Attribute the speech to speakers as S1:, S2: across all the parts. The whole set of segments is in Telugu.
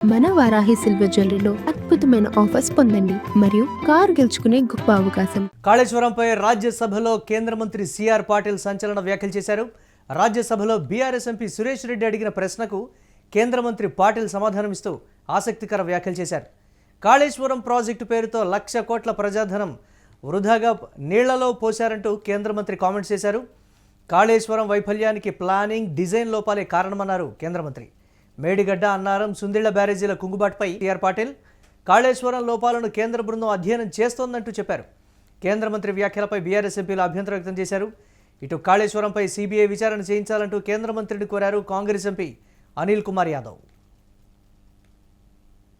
S1: మన వారాహి సిల్వర్ జ్యువెలరీలో అద్భుతమైన ఆఫర్స్ పొందండి మరియు కారు గెలుచుకునే గొప్ప అవకాశం.
S2: కాళేశ్వరంపై రాజ్యసభలో కేంద్ర మంత్రి సిఆర్ పాటిల్ సంచలన వ్యాఖ్యలు చేశారు. రాజ్యసభలో బీఆర్ఎస్ ఎంపీ సురేష్ రెడ్డి అడిగిన ప్రశ్నకు కేంద్ర మంత్రి పాటిల్ సమాధానమిస్తూ ఆసక్తికర వ్యాఖ్యలు చేశారు. కాళేశ్వరం ప్రాజెక్టు పేరుతో 1,00,000 కోట్ల ప్రజాధనం వృధాగా నీళ్లలో పోశారంటూ కేంద్ర మంత్రి కామెంట్స్ చేశారు. కాళేశ్వరం వైఫల్యానికి ప్లానింగ్, డిజైన్ లోపాలే కారణమన్నారు కేంద్ర మంత్రి. మేడిగడ్డ, అన్నారం, సుందిళ్ల బ్యారేజీల కుంగుబాటుపై సిఆర్ పాటిల్ కాళేశ్వరం లోపాలను కేంద్ర బృందం అధ్యయనం చేస్తోందంటూ చెప్పారు. కేంద్ర మంత్రి వ్యాఖ్యలపై బీఆర్ఎస్ ఎంపీలు అభ్యంతరం వ్యక్తం చేశారు. ఇటు కాళేశ్వరంపై సిబిఐ విచారణ చేయించాలంటూ కేంద్ర మంత్రిని కోరారు కాంగ్రెస్ ఎంపీ अनिल कुमार यादव.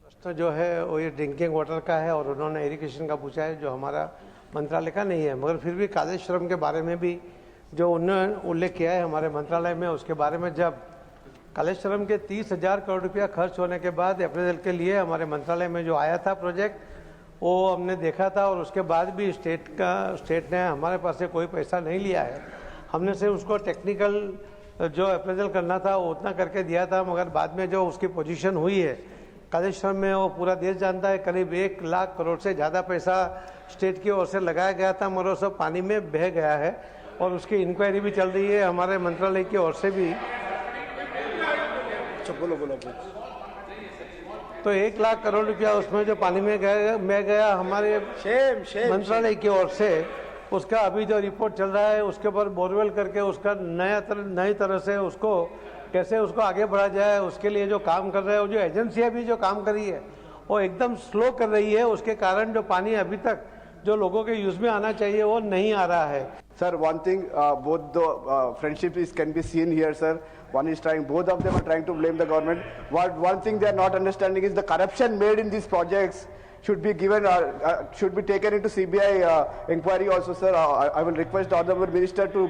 S3: प्रश्न जो है वो ये ड्रिंकिंग वाटर का है और उन्होंने इरिगेशन का पूछा है, जो हमारा मंत्रालय का नहीं है, मगर फिर भी कालेश्वरम के बारे में भी जो उन्होंने उल्लेख किया है हमारे मंत्रालय में, उसके बारे में जब कालेश्वरम के 30,000 करोड़ रुपया खर्च होने के बाद अप्रेजल के लिए हमारे मंत्रालय में जो आया था प्रोजेक्ट, वो हमने देखा था और उसके बाद भी स्टेट ने हमारे पास से कोई पैसा नहीं लिया है. हमने से उसको टेक्निकल जो अप्रेजल करना था वो उतना करके दिया था, मगर बाद में जो उसकी पोजीशन हुई है कालेश्वरम में, वो पूरा देश जानता है, करीब 1,00,000 करोड़ से ज़्यादा पैसा स्टेट की ओर से लगाया गया था, मगर वो सब पानी में बह गया है और उसकी इंक्वायरी भी चल रही है हमारे मंत्रालय की ओर से भी. बोलो तो 1,00,000 करोड़ रुपया उसमें जो पानी में गया हमारे मंत्रालय की ओर से, उसका अभी जो रिपोर्ट चल रहा है उसके ऊपर बोरवेल करके उसका नई तरह से उसको कैसे उसको आगे बढ़ा जाए, उसके लिए जो काम कर रहे हैं, वो जो एजेंसियां भी जो काम कर रही है वो एकदम स्लो कर रही है. उसके कारण जो पानी अभी तक जो लोगों के यूज में आना चाहिए वो नहीं आ रहा है.
S4: Sir, one thing, both the friendship can be seen here, sir. Both of them are trying to blame the government. One thing they are not understanding is the corruption made in these projects should be given, should be taken into CBI inquiry also, sir. I will request the honorable minister to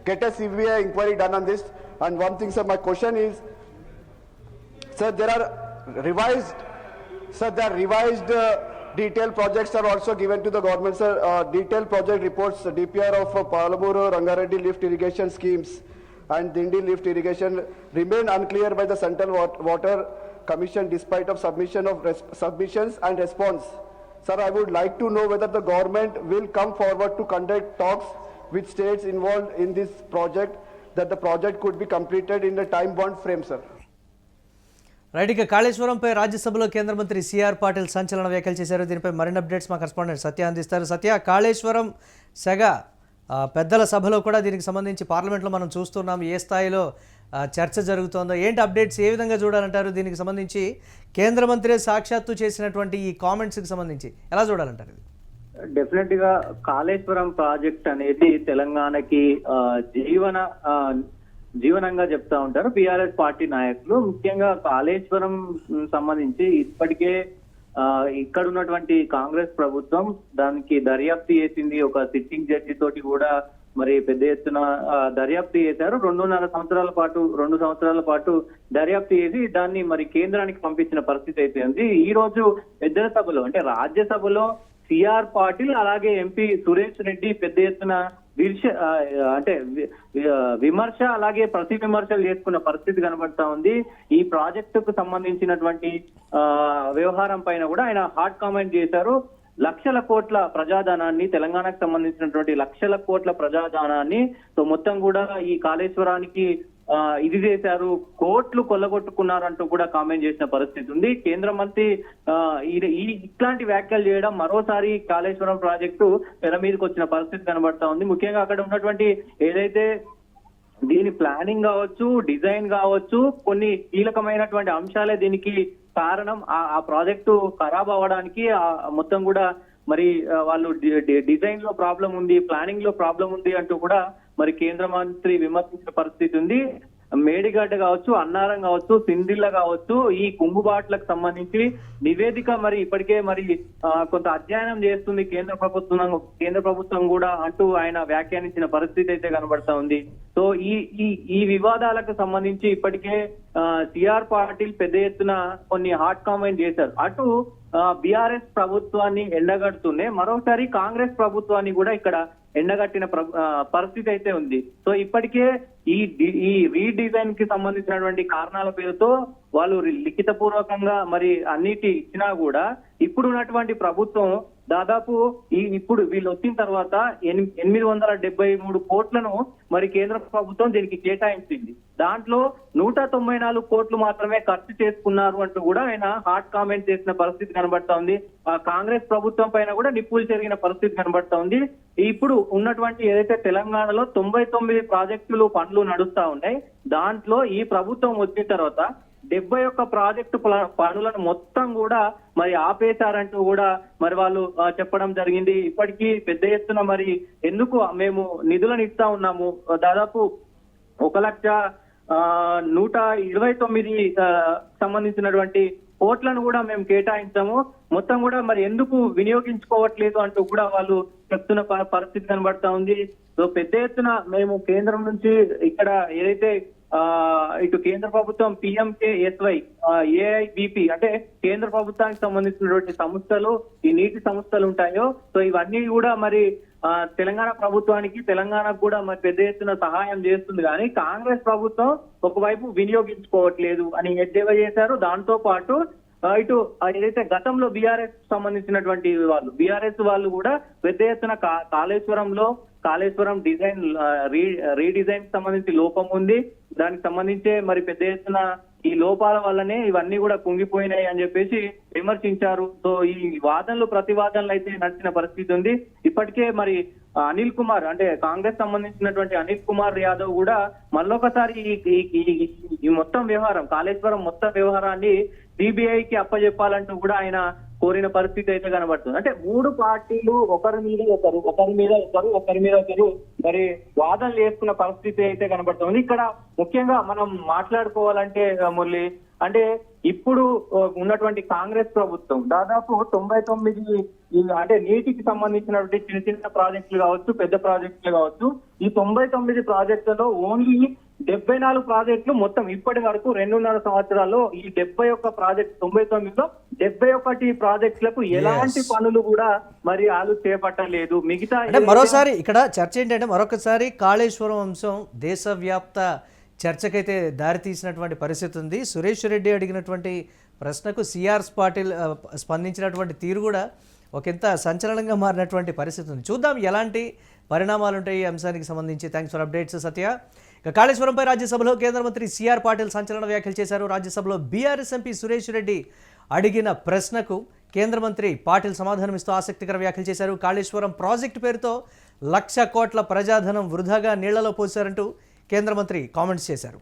S4: get a CBI inquiry done on this. And one thing, sir, my question is, sir, there are revised detailed projects are also given to the government, sir. Detailed project reports, DPR of Palamuru, Rangareddy lift irrigation schemes and Dindi lift irrigation remain unclear by the Central Water Commission despite of submissions and response. Sir, I would like to know whether the government will come forward to conduct talks with states involved in this project, that the project could be completed in the time-bound frame, sir.
S2: Right, ఇక కాళేశ్వరంపై రాజ్యసభలో కేంద్ర మంత్రి సిఆర్ పాటిల్ సంచలన వ్యాఖ్యలు చేశారు. దీనిపై మరిన్ని అప్డేట్స్ మా కరెస్పాండెంట్ సత్య అందిస్తారు. సత్య, కాళేశ్వరం సెగ పెద్దల సభలో కూడా దీనికి సంబంధించి పార్లమెంట్లో మనం చూస్తున్నాం. ఏ స్థాయిలో చర్చ జరుగుతోందో, ఏంటి అప్డేట్స్, ఏ విధంగా చూడాలంటారు? దీనికి సంబంధించి కేంద్ర మంత్రి సాక్షాత్తు చేసినటువంటి ఈ కామెంట్స్కి సంబంధించి ఎలా చూడాలంటారు?
S5: డెఫినెట్ గా కాళేశ్వరం ప్రాజెక్ట్ అనేది తెలంగాణకి జీవనంగా చెప్తా ఉంటారు బీఆర్ఎస్ పార్టీ నాయకులు. ముఖ్యంగా కాళేశ్వరం సంబంధించి ఇప్పటికే ఇక్కడ ఉన్నటువంటి కాంగ్రెస్ ప్రభుత్వం దానికి దర్యాప్తు చేసింది. ఒక సిట్టింగ్ జడ్జి తోటి కూడా మరి పెద్ద ఎత్తున దర్యాప్తు చేశారు. 2 సంవత్సరాల పాటు దర్యాప్తు చేసి దాన్ని మరి కేంద్రానికి పంపించిన పరిస్థితి అయితే ఉంది. ఈ రోజు పెద్ద సభలో అంటే రాజ్యసభలో సిఆర్ పాటిల్ అలాగే ఎంపీ సురేష్ రెడ్డి పెద్ద ఎత్తున విమర్శ అలాగే ప్రతి విమర్శలు చేసుకున్న పరిస్థితి కనబడతా ఉంది. ఈ ప్రాజెక్టుకు సంబంధించినటువంటి వ్యవహారం పైన కూడా ఆయన హాట్ కామెంట్ చేశారు. 1,00,000 కోట్ల ప్రజాధనాన్ని, తెలంగాణకు సంబంధించినటువంటి 1,00,000 కోట్ల ప్రజాధనాన్ని మొత్తం కూడా ఈ కాళేశ్వరానికి ఇది చేశారు, కోట్లు కొల్లగొట్టుకున్నారంటూ కూడా కామెంట్ చేసిన పరిస్థితి ఉంది. కేంద్ర మంత్రి ఇట్లాంటి వ్యాఖ్యలు చేయడం మరోసారి కాళేశ్వరం ప్రాజెక్టు తెర మీదకి వచ్చిన పరిస్థితి కనబడతా ఉంది. ముఖ్యంగా అక్కడ ఉన్నటువంటి ఏదైతే దీని ప్లానింగ్ కావచ్చు, డిజైన్ కావచ్చు, కొన్ని కీలకమైనటువంటి అంశాలే దీనికి కారణం. ఆ ప్రాజెక్టు ఖరాబ్ అవ్వడానికి మొత్తం కూడా మరి వాళ్ళు డిజైన్ లో ప్రాబ్లం ఉంది, ప్లానింగ్ లో ప్రాబ్లం ఉంది అంటూ కూడా మరి కేంద్ర మంత్రి విమర్శించిన పరిస్థితి ఉంది. మేడిగడ్డ కావచ్చు, అన్నారం కావచ్చు, సిందిల్ల కావచ్చు, ఈ కుంగుబాట్లకు సంబంధించి నివేదిక మరి ఇప్పటికే మరి కొంత అధ్యయనం చేస్తుంది కేంద్ర ప్రభుత్వం కూడా అంటూ ఆయన వ్యాఖ్యానించిన పరిస్థితి అయితే కనబడతా ఉంది. సో ఈ వివాదాలకు సంబంధించి ఇప్పటికే సిఆర్ పాటిల్ పెద్ద ఎత్తున కొన్ని హాట్ కామెంట్ చేశారు. అటు బీఆర్ఎస్ ప్రభుత్వాన్ని ఎండగడుతూనే మరోసారి కాంగ్రెస్ ప్రభుత్వాన్ని కూడా ఇక్కడ ఎండగట్టిన పరిస్థితి అయితే ఉంది. సో ఇప్పటికే ఈ రీడిజైన్ కి సంబంధించినటువంటి కారణాల పేరుతో వాళ్ళు లిఖితపూర్వకంగా మరి అన్నిటి ఇచ్చినా కూడా ఇప్పుడు ఉన్నటువంటి ప్రభుత్వం దాదాపు ఇప్పుడు వీళ్ళు వచ్చిన తర్వాత 873 కోట్లను మరి కేంద్ర ప్రభుత్వం దీనికి కేటాయించింది. దాంట్లో 194 కోట్లు మాత్రమే ఖర్చు చేసుకున్నారు అంటూ కూడా ఆయన హాట్ కామెంట్ చేసిన పరిస్థితి కనబడతా ఉంది. కాంగ్రెస్ ప్రభుత్వం పైన కూడా నిప్పులు చెరిగిన పరిస్థితి కనబడతా ఉంది. ఇప్పుడు ఉన్నటువంటి ఏదైతే తెలంగాణలో 99 ప్రాజెక్టులు పనులు నడుస్తా ఉన్నాయి, దాంట్లో ఈ ప్రభుత్వం వచ్చిన తర్వాత 71 ప్రాజెక్టు పనులను మొత్తం కూడా మరి ఆపేశారంటూ కూడా మరి వాళ్ళు చెప్పడం జరిగింది. ఇప్పటికీ పెద్ద ఎత్తున మరి ఎందుకు మేము నిధులను ఇస్తా ఉన్నాము, దాదాపు 1,129 సంబంధించినటువంటి కోట్లను కూడా మేము కేటాయించాము, మొత్తం కూడా మరి ఎందుకు వినియోగించుకోవట్లేదు అంటూ కూడా వాళ్ళు చెప్తున్న పరిస్థితి కనబడతా ఉంది. సో పెద్ద ఎత్తున మేము కేంద్రం నుంచి ఇక్కడ ఏదైతే ఇటు కేంద్ర ప్రభుత్వం PMKSY AIBP అంటే కేంద్ర ప్రభుత్వానికి సంబంధించినటువంటి సంస్థలు, ఈ నీటి సంస్థలు ఉంటాయో, సో ఇవన్నీ కూడా మరి తెలంగాణ ప్రభుత్వానికి, తెలంగాణకు కూడా మరి పెద్ద ఎత్తున సహాయం చేస్తుంది. కానీ కాంగ్రెస్ ప్రభుత్వం ఒకవైపు వినియోగించుకోవట్లేదు అని ఎద్దేవా చేశారు. దాంతో పాటు ఇటు ఏదైతే గతంలో బీఆర్ఎస్ సంబంధించినటువంటి బీఆర్ఎస్ వాళ్ళు కూడా పెద్ద ఎత్తున కాళేశ్వరం డిజైన్ రీడిజైన్ సంబంధించి లోపం ఉంది, దానికి సంబంధించే మరి పెద్ద ఎత్తున ఈ లోపాల వల్లనే ఇవన్నీ కూడా కుంగిపోయినాయి అని చెప్పేసి విమర్శించారు. సో ఈ వాదనలు ప్రతివాదనలు అయితే నడిచిన పరిస్థితి ఉంది. ఇప్పటికే మరి అనిల్ కుమార్ అంటే కాంగ్రెస్ సంబంధించినటువంటి అనిల్ కుమార్ యాదవ్ కూడా మళ్ళొకసారి ఈ మొత్తం వ్యవహారం, కాళేశ్వరం మొత్తం వ్యవహారాన్ని సిబిఐకి అప్పచెప్పాలంటూ కూడా ఆయన కోరిన పరిస్థితి అయితే కనబడుతుంది. అంటే 3 పార్టీలు ఒకరి మీద ఒకరు మరి వాదనలు చేసుకున్న పరిస్థితి అయితే కనబడుతుంది. ఇక్కడ ముఖ్యంగా మనం మాట్లాడుకోవాలంటే మురళి, అంటే ఇప్పుడు ఉన్నటువంటి కాంగ్రెస్ ప్రభుత్వం దాదాపు 99 అంటే నీటికి సంబంధించినటువంటి చిన్న చిన్న ప్రాజెక్టులు కావచ్చు, పెద్ద ప్రాజెక్టులు కావచ్చు, ఈ 99 ప్రాజెక్టులలో ఓన్లీ 74 ప్రాజెక్టులు మొత్తం ఇప్పటి వరకు 2.5 సంవత్సరాల్లో ఈ 71 ప్రాజెక్టు 99లో 71 ప్రాజెక్టులకు ఎలాంటి పనులు కూడా మరి వాళ్ళు చేపట్టలేదు. మిగతా
S2: మరోసారి ఇక్కడ చర్చ ఏంటంటే మరొకసారి కాళేశ్వరం అంశం దేశవ్యాప్త చర్చకైతే దారితీసినటువంటి పరిస్థితి ఉంది. సురేష్ రెడ్డి అడిగినటువంటి ప్రశ్నకు సిఆర్ పాటిల్ స్పందించినటువంటి తీరు కూడా ఒకంత సంచలనంగా మారినటువంటి పరిస్థితి ఉంది. చూద్దాం ఎలాంటి పరిణామాలు ఉంటాయి ఈ అంశానికి సంబంధించి. థ్యాంక్స్ ఫర్ అప్డేట్స్ సత్య. ఇక కాళేశ్వరంపై రాజ్యసభలో కేంద్ర మంత్రి సిఆర్ పాటిల్ సంచలన వ్యాఖ్యలు చేశారు. రాజ్యసభలో బీఆర్ఎస్ ఎంపీ సురేష్ రెడ్డి అడిగిన ప్రశ్నకు కేంద్ర మంత్రి పాటిల్ సమాధానమిస్తూ ఆసక్తికర వ్యాఖ్యలు చేశారు. కాళేశ్వరం ప్రాజెక్టు పేరుతో 1,00,000 కోట్ల ప్రజాధనం వృధాగా నీళ్లలో పోశారంటూ కేంద్ర మంత్రి కామెంట్స్ చేశారు.